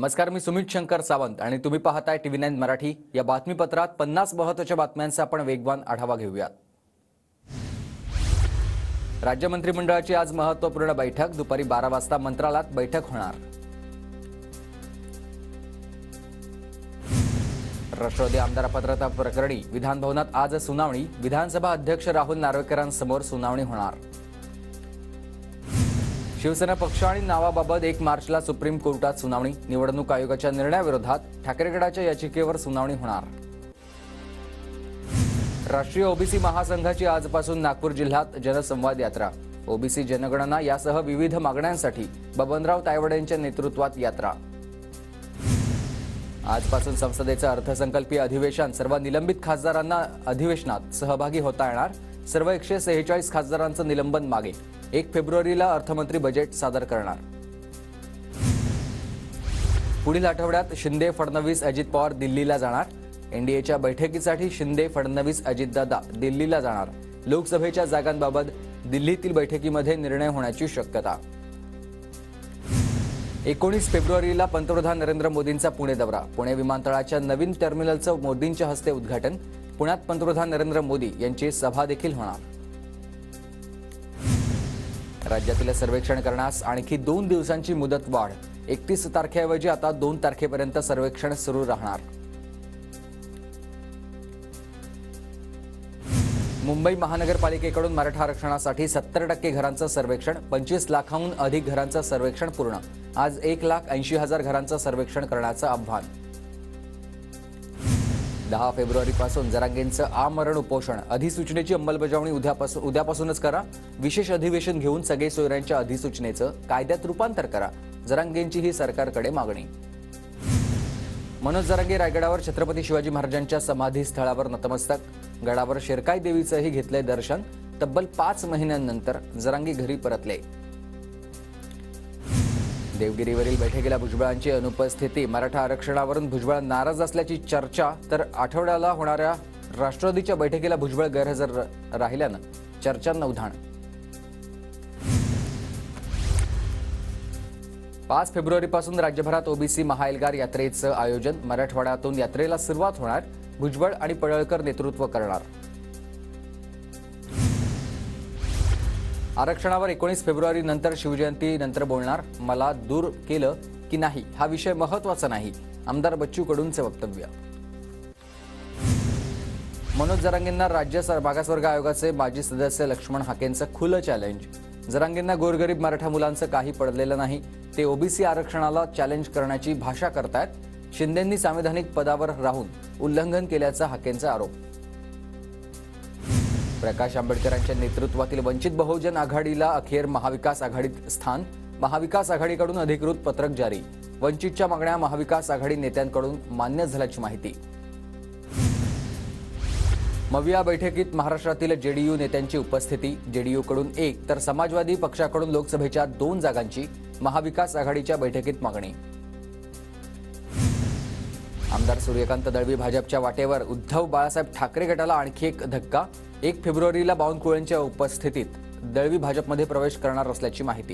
नमस्कार, मी सुमित शंकर सावंत आणि तुम्ही पाहताय TV9 मराठी। या बातमीपत्रात 50 महत्त्वाच्या बातम्यांचा आपण वेगवान आढावा घेऊयात। राज्य मंत्रिमंडळाची आज महत्त्वपूर्ण बैठक, दुपारी 12 वाजता मंत्रालयात बैठक होणार। राष्ट्रवादी आमदार अपात्रता प्रकरणी विधान भवनात आज सुनावणी, विधानसभा अध्यक्ष राहुल नार्वेकरांसमोर सुनावणी होणार। शिवसेना पक्ष आणि नावाबाबत 1 मार्चला सुप्रीम कोर्टात सुनावणी, निवडणूक आयोगाच्या निर्णयाविरोधात ठाकरे गटाच्या याचिकेवर सुनावणी होणार। राष्ट्रीय ओबीसी महासंघाची आजपासून नागपूर जिल्ह्यात जनसंवाद यात्रा, ओबीसी जनगणना यासह विविध मागण्यांसाठी बबनराव तायवाडे यांच्या नेतृत्वात यात्रा। आजपासून संसदेचं अर्थसंकल्पीय अधिवेशन, सर्व निलंबित खासदारांना अधिवेशनात सहभागी होता येणार, सर्व 146 खासदारांचं निलंबन मागे। 1 फेब्रुवारीला अर्थमंत्री बजेट सादर करणार। पुढील आठवड्यात शिंदे, फडणवीस, अजित पवार दिल्लीला जाणार। एनडीएच्या बैठकीसाठी शिंदे, फडणवीस, अजितदादा दिल्लीला जाणार। लोकसभेच्या जागांबाबत दिल्लीतील बैठकीमध्ये निर्णय होण्याची शक्यता। 19 फेब्रुवारीला पंतप्रधान नरेंद्र मोदींचा पुणे दौरा, पुणे विमानतळाच्या नवीन टर्मिनलचं मोदींच्या हस्ते उद्घाटन, पुण्यात पंतप्रधान नरेंद्र मोदी यांची सभा देखील होणार। राज्यातील सर्वेक्षण करण्यास आणखी 2 दिवसांची मुदत वाढ, 31 तारखेऐवजी आता 2 तारखेपर्यंत सर्वेक्षण सुरू राहणार। मुंबई महानगरपालिकेकडून मराठा आरक्षणासाठी 70% घरांचं सर्वेक्षण, 25 लाखांहून अधिक घरांचं सर्वेक्षण पूर्ण। आज 1,80,000 घरांचं सर्वेक्षण करण्याचं आव्हान। 10 फेब्रुवारीपासून जरांगेंचं आमरण उपोषण, अधिसूचनेची अंमलबजावणी उद्यापासूनच करा। विशेष अधिवेशन घेऊन सगळे सोयऱ्यांच्या अधिसूचनेचं कायद्यात रूपांतर करा, जरांगेंची ही सरकारकडे मागणी। मनोज जरांगे रायगडावर छत्रपती शिवाजी महाराजांच्या समाधी स्थळावर नतमस्तक, गडावर शेरकाई देवीचंही घेतलंय दर्शन। तब्बल 5 महिन्यांनंतर जरांगे घरी परतले। देवगिरीवरील बैठकीला भुजबळांची अनुपस्थिती, मराठा आरक्षणावरून भुजबळ नाराज असल्याची चर्चा, तर आठवड्याला होणाऱ्या राष्ट्रवादीच्या बैठकीला भुजबळ गैरहजर राहिल्यानं चर्चांना उधाण। 5 फेब्रुवारीपासून राज्यभरात ओबीसी महाएल्गार यात्रेचं आयोजन, मराठवाड्यातून यात्रेला सुरुवात होणार, भुजबळ आणि पडळकर नेतृत्व करणार। आरक्षणावर 19 फेब्रुवारी नंतर शिवजयंती नंतर बोलणार, मला दूर केलं की नाही हा विषय महत्त्वाचा नाही, आमदार बच्चू कडूंचे वक्तव्य। मनोज जरांगेंना राज्य मागासवर्ग आयोगाचे माजी सदस्य लक्ष्मण हाकेंचं खुलं चॅलेंज, जरांगेंना गोरगरीब मराठा मुलांचं काही पडलेलं नाही, ते ओबीसी आरक्षणाला चॅलेंज करण्याची भाषा करतायत। शिंदेंनी संवैधानिक पदावर राहून उल्लंघन केल्याचा हाकेंचा आरोप। प्रकाश आंबेडकरांच्या नेतृत्वातील वंचित बहुजन आघाडीला अखेर महाविकास आघाडीत स्थान, महाविकास आघाडीकडून अधिकृत पत्रक जारी, वंचितच्या मागण्या महाविकास आघाडी नेत्यांकडून मान्य झाल्याची माहिती। मविया बैठकीत महाराष्ट्रातील जेडीयू नेत्यांची उपस्थिती, जेडीयूकडून 1 तर समाजवादी पक्षाकडून लोकसभेच्या 2 जागांची महाविकास आघाडीच्या बैठकीत मागणी। आमदार सूर्यकांत दळवी भाजपच्या वाटेवर, उद्धव बाळासाहेब ठाकरे गटाला आणखी एक धक्का, 1 फेब्रुवारीला बावनकुळेंच्या उपस्थितीत दळवी भाजपमध्ये प्रवेश करणार असल्याची माहिती।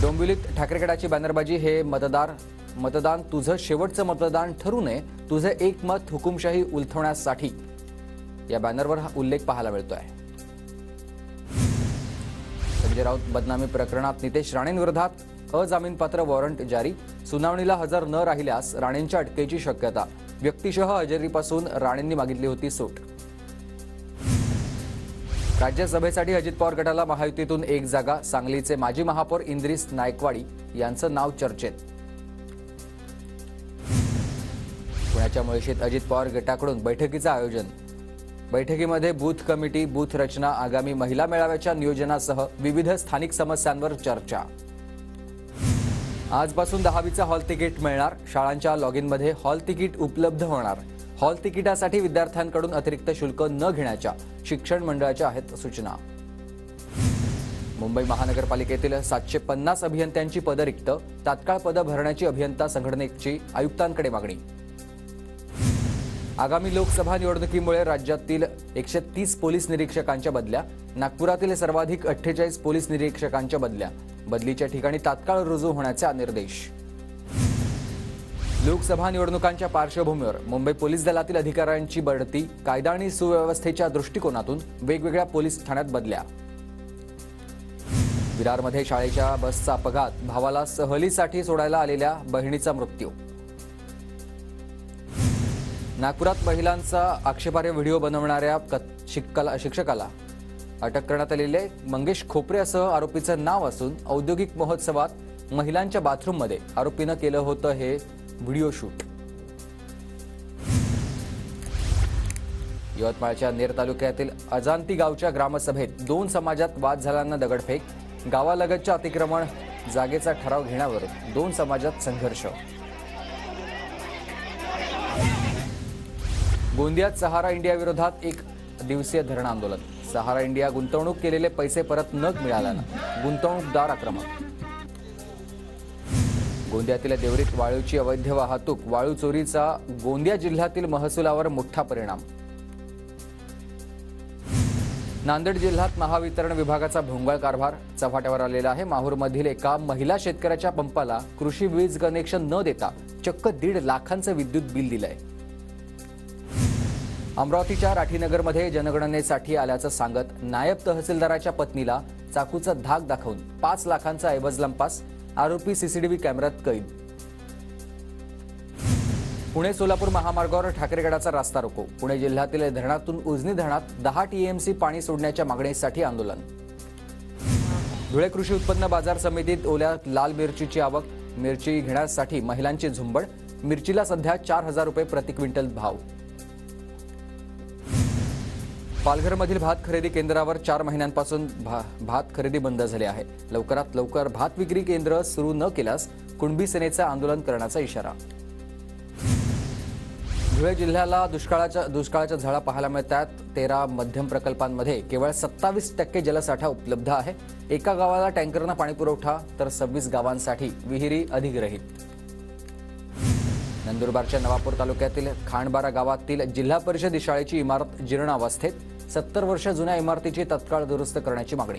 डोंबिवलीत ठाकरे गटाची बॅनरबाजी, हे मतदान तुझं शेवटचं मतदान ठरू नये, तुझं एक मत हुकुमशाही उलथवण्यासाठी, या बॅनरवर हा उल्लेख पाहायला मिळतोय। संजय राऊत बदनामी प्रकरणात नितेश राणेंविरोधात अजामीनपात्र वॉरंट जारी, सुनावणीला हजर न राहिल्यास राणेंच्या अटकेची शक्यता, व्यक्तिशः हजेरीपासून राणेंनी मागितली होती सूट। राज्यसभेसाठी अजित पवार गटाला महायुतीतून 1 जागा, सांगलीचे माजी महापौर इंद्रिस नायकवाडी यांचं नाव चर्चेत। पुण्याच्या मुळशीत अजित पवार गटाकडून बैठकीचं आयोजन, बैठकीमध्ये बूथ कमिटी, बूथ रचना, आगामी महिला मेळाव्याच्या नियोजनासह विविध स्थानिक समस्यांवर चर्चा। आजपासून 10वीचं हॉल तिकीट मिळणार, शाळांच्या लॉगिनमध्ये हॉल तिकीट उपलब्ध होणार। हॉल तिकिटासाठी विद्यार्थ्यांकडून अतिरिक्त शुल्क न घेण्याच्या शिक्षण मंडळाच्या आहेत सूचना। मुंबई महानगरपालिकेतील 750 अभियंत्यांची पदं रिक्त, तात्काळ पदं भरण्याची अभियंता संघटनेची आयुक्तांकडे मागणी। आगामी लोकसभा निवडणुकीमुळे राज्यातील 130 पोलीस निरीक्षकांच्या बदल्या, नागपुरातील सर्वाधिक 48 पोलीस निरीक्षकांच्या बदल्या, बदलीच्या ठिकाणी तात्काळ रुजू होण्याचे निर्देश. लोकसभा निवडणुकांच्या पार्श्वभूमीवर मुंबई पोलीस दलातील अधिकाऱ्यांची बढती, कायदा आणि सुव्यवस्थेच्या दृष्टिकोनातून वेगवेगळ्या पोलीस ठाण्यात बदल्या. विरारमध्ये शाळेच्या बसचा अपघात, भावाला सहलीसाठी सोडायला आलेल्या बहिणीचा मृत्यू. नागपुरात महिलांचा आक्षेपार्ह व्हिडिओ बनवणाऱ्या शिक्षकाला अटक करण्यात आलेले मंगेश खोपरेसह आरोपीचं नाव असून औद्योगिक महोत्सवात महिलांच्या बाथरूममध्ये आरोपीनं केलं होतं हे व्हिडिओ शूट. यवतमाळच्या नेर तालुक्यातील अजांती गावच्या ग्रामसभेत 2 समाजात वाद झाल्यानं दगडफेक, गावालगतच्या अतिक्रमण जागेचा ठराव घेण्यावर 2 समाजात संघर्ष. गोंदियात सहारा इंडिया विरोधात 1 दिवसीय धरण आंदोलन. सहारा इंडिया गुंतवणूक केलेले पैसे परत न मिळाल्यानं गुंतवणूकदार आक्रमक. गोंदियातील देवरीत वाळूची अवैध वाहतूक, वाळू चोरीचा गोंदिया जिल्ह्यातील महसुलावर मोठा परिणाम. नांदेड जिल्ह्यात महावितरण विभागाचा भोंगळ कारभार चव्हाट्यावर आलेला आहे. माहूरमधील एका महिला शेतकऱ्याच्या पंपाला कृषी वीज कनेक्शन न देता चक्क 1.5 लाखांचं विद्युत बिल दिलंय. अमरावतीच्या राठीनगरमध्ये जनगणनेसाठी आल्याचं सांगत नायब तहसीलदाराच्या पत्नीला चाकूचा धाक दाखवून 5 लाखांचा ऐवज लंपास, आरोपी सीसीटीव्ही कॅमेऱ्यात कैद. पुणे सोलापूर महामार्गावर ठाकरेगडाचा रास्ता रोको. पुणे जिल्ह्यातील धरणातून उजनी धरणात 10 टीएमसी पाणी सोडण्याच्या मागणीसाठी आंदोलन. धुळे कृषी उत्पन्न बाजार समितीत ओल्या लाल मिरचीची आवक, मिरची घेण्यासाठी महिलांची झुंबड. मिरचीला सध्या 4,000 रुपये प्रति क्विंटल भाव. पालघरमधील भात खरेदी केंद्रावर 4 महिन्यांपासून भात खरेदी बंद झाली आहे. लवकरात लवकर भात विक्री केंद्र सुरू न केल्यास कुणबी सेनेचं आंदोलन करण्याचा इशारा. धुळे जिल्ह्याला दुष्काळाच्या झळा पाहायला मिळतात. 13 मध्यम प्रकल्पांमध्ये केवळ 27% जलसाठा उपलब्ध आहे. एका गावाला टँकरनं पाणीपुरवठा तर 26 गावांसाठी विहिरी अधिग्रहित. नंदुरबारच्या नवापूर तालुक्यातील खांडबारा गावातील जिल्हा परिषद शाळेची इमारत जीर्ण अवस्थेत, 70 वर्ष जुन्या इमारतीची तत्काळ दुरुस्त करण्याची मागणी.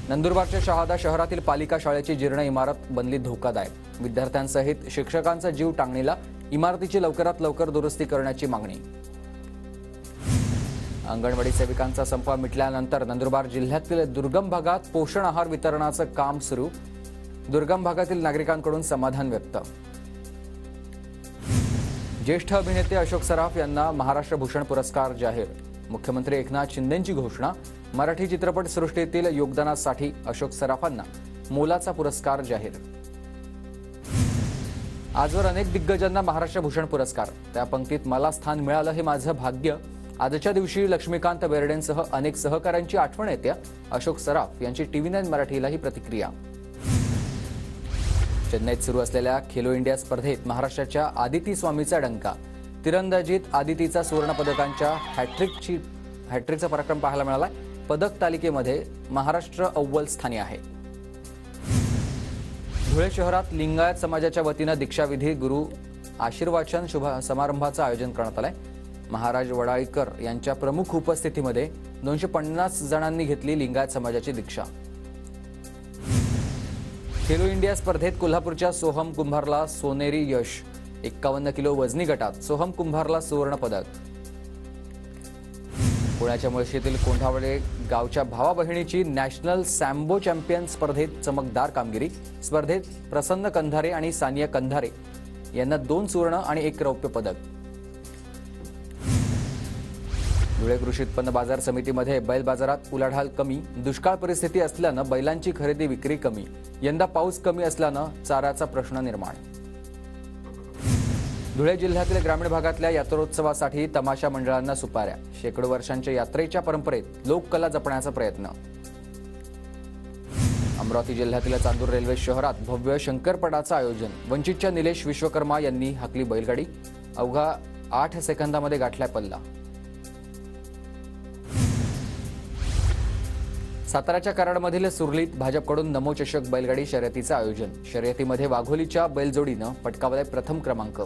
नंदुरबारच्या शहादा शहरातील पालिका शाळेची जीर्ण इमारत बनली धोकादायक. विद्यार्थ्यांसहित शिक्षकांचा जीव टांगणीला, इमारतीची लवकरात लवकर दुरुस्ती करण्याची मागणी. अंगणवाडी सेविकांचा संप मिटल्यानंतर नंदुरबार जिल्ह्यातील दुर्गम भागात पोषण आहार वितरणाचं काम सुरू. दुर्गम भागातील नागरिकांकडून समाधान व्यक्त. ज्येष्ठ अभिनेते अशोक सराफ यांना महाराष्ट्र भूषण पुरस्कार जाहीर. मुख्यमंत्री एकनाथ शिंदेंची घोषणा. मराठी चित्रपट सृष्टीतील योगदानासाठी अशोक सराफांना मोलाचा पुरस्कार जाहीर. आजवर अनेक दिग्गजांना महाराष्ट्र भूषण पुरस्कार, त्या पंक्तीत मला स्थान मिळालं हे माझं भाग्य. आजच्या दिवशी लक्ष्मीकांत बेर्डेंसह अनेक सहकाऱ्यांची आठवण येते. अशोक सराफ यांची TV9 मराठीला ही प्रतिक्रिया. चेन्नईत सुरू असलेल्या खेलो इंडिया स्पर्धेत महाराष्ट्राच्या आदिती स्वामीचा डंका. तिरंदाजीत आदितीचा सुवर्ण पदकांच्या हॅट्रिकचा पराक्रम पाहायला मिळाला. पदक तालिकेमध्ये महाराष्ट्र अव्वल स्थानी आहे. धुळे शहरात लिंगायत समाजाच्या वतीनं दीक्षाविधी, गुरु आशीर्वाचन शुभ समारंभाचं आयोजन करण्यात आलंय. महाराज वडाळीकर यांच्या प्रमुख उपस्थितीमध्ये 250 जणांनी घेतली लिंगायत समाजाची दीक्षा. खेलो इंडिया स्पर्धेत कोल्हापूरच्या सोहम कुंभारला सोनेरी यश. 51 किलो वजनी गटात सोहम कुंभारला सुवर्ण पदक. पुण्याच्या मुळशीतील कोंढावळे गावच्या भावा बहिणीची नॅशनल सॅम्बो चॅम्पियन स्पर्धेत चमकदार कामगिरी. स्पर्धेत प्रसन्न कंधारे आणि सानिया कंधारे यांना 2 सुवर्ण आणि 1 रौप्य पदक. धुळे कृषी उत्पन्न बाजार समितीमध्ये बैल बाजारात उलाढाल कमी. दुष्काळ परिस्थिती असल्यानं बैलांची खरेदी विक्री कमी. यंदा पाऊस कमी असल्यानं चाऱ्याचा प्रश्न निर्माण. धुळे जिल्ह्यातील ग्रामीण भागातल्या यात्रोत्सवासाठी तमाशा मंडळांना सुपाऱ्या. शेकडो वर्षांच्या यात्रेच्या परंपरेत लोककला जपण्याचा प्रयत्न. अमरावती जिल्ह्यातील चांदूर रेल्वे शहरात भव्य शंकरपटाचं आयोजन. वंचितच्या निलेश विश्वकर्मा यांनी हाकली बैलगाडी. अवघा 8 सेकंदामध्ये गाठलाय पल्ला. साताऱ्याच्या कराडमधील सुरलीत भाजपकडून नमो चषक बैलगाडी शर्यतीचं आयोजन. शर्यतीमध्ये वाघोलीच्या बैलजोडीनं पटकावलाय प्रथम क्रमांक.